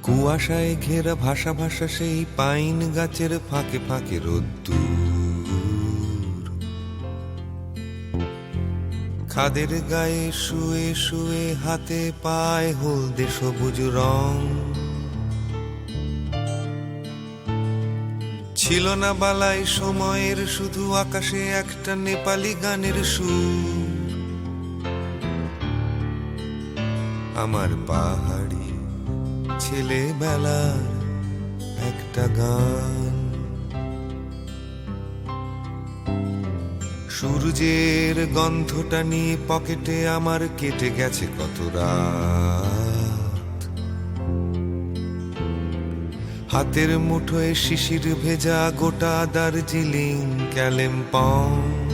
কুয়াশায় ঘেরা ভাষা ভাষা সেই পাইন গাছের ফাঁকে ফাঁকে রোদ্দুর, খাদের গায়ে শুয়ে শুয়ে হাতে পায় হলদে সবুজ রং। ছিল না বালাই সময়ের, শুধু আকাশে একটা নেপালি গানের সুর। আমার পাহাড়ি ছেলেবেলার একটা গান। সূর্যের গন্ধটা নিয়ে পকেটে আমার কেটে গেছে কত রাত। হাতের মুঠোয় শিশির ভেজা গোটা দার্জিলিং কালিম্পং।